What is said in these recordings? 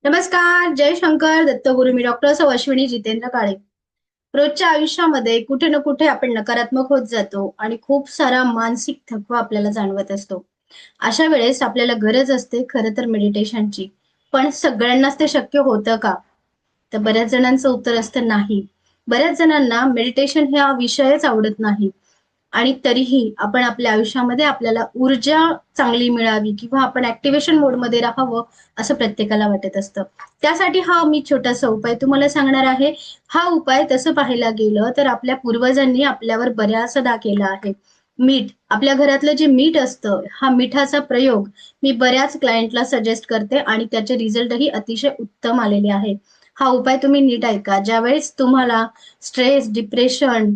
नमस्कार, जय शंकर दत्तगुरु. मी डॉक्टर सौ अश्विनी जितेंद्र काळे. रोजच्या आयुष्यामध्ये कुठे ना कुठे आपण नकारात्मक होत जातो आणि खूप सारा मानसिक थकवा आपल्याला जाणवत असतो. अशा वेळेस आपल्याला गरज असते खरं तर मेडिटेशनची. पण सगळ्यांनाच ते शक्य होतं का? तर बऱ्याच जणांचं उत्तर असतं नाही. बऱ्याच जणांना मेडिटेशन हा विषयच आवडत नाही. आणि तरीही आपण आपल्या आयुष्यामध्ये आपल्याला ऊर्जा चांगली मिळावी किंवा आपण ॲक्टिव्हेशन मोडमध्ये राहावं असं प्रत्येकाला वाटत असतं. त्यासाठी हा मी छोटासा उपाय तुम्हाला सांगणार आहे. हा उपाय तसं पाहायला गेलं तर आपल्या पूर्वजांनी आपल्यावर बऱ्याचदा केला आहे. मीठ, आपल्या घरातलं जे मीठ असतं, हा मिठाचा प्रयोग मी बऱ्याच क्लायंटला सजेस्ट करते आणि त्याचे रिझल्टही अतिशय उत्तम आलेले आहे. हा उपाय तुम्ही नीट ऐका. ज्यावेळेस तुम्हाला स्ट्रेस, डिप्रेशन,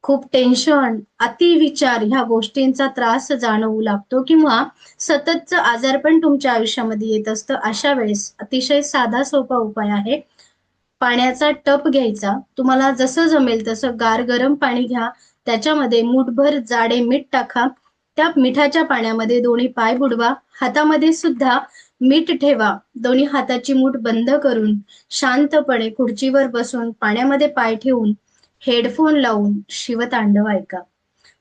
खूप टेन्शन, अतिविचार ह्या गोष्टींचा त्रास जाणवू लागतो किंवा सततचं आजारपण तुमच्या आयुष्यामध्ये येत असतं. अशा वेळेस अतिशय साधा सोपा उपाय आहे. पाण्याचा टब घ्यायचा. तुम्हाला जसं जमेल तसं गार गरम पाणी घ्या. त्याच्यामध्ये मूठभर जाडे मीठ टाका. त्या मिठाच्या पाण्यामध्ये दोन्ही पाय बुडवा. हातामध्ये सुद्धा मीठ ठेवा. दोन्ही हाताची मूठ बंद करून शांतपणे खुर्चीवर बसून पाण्यामध्ये पाय ठेवून हेडफोन लावून शिवतांडव ऐका.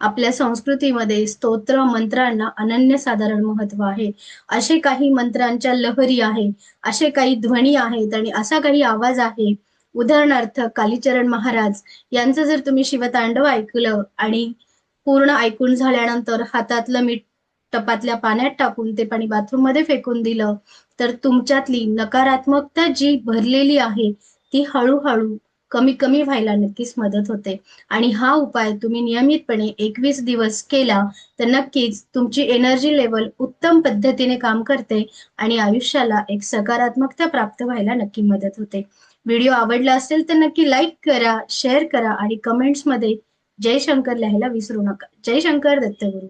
आपल्या संस्कृतीमध्ये स्तोत्र मंत्रांना अनन्यसाधारण महत्व आहे. असे काही मंत्रांच्या लहरी आहे, असे काही ध्वनी आहेत आणि असा काही आवाज आहे. उदाहरणार्थ कालीचरण महाराज यांचं जर तुम्ही शिवतांडव ऐकलं आणि पूर्ण ऐकून झाल्यानंतर हातातलं मीठ टपातल्या पाण्यात टाकून ते पाणी बाथरूममध्ये फेकून दिलं, तर तुमच्यातली नकारात्मकता जी भरलेली आहे, ती हळू कमी कमी व्हायला नक्कीच मदत होते. आणि हा उपाय तुम्ही नियमितपणे 21 दिवस केला, तर नक्कीच तुमची एनर्जी लेव्हल उत्तम पद्धतीने काम करते आणि आयुष्याला एक सकारात्मकता प्राप्त व्हायला नक्की मदत होते. व्हिडिओ आवडला असेल तर नक्की लाईक करा, शेअर करा आणि कमेंट्समध्ये जय शंकर लिहायला विसरू नका. जय शंकर दत्तगुरु.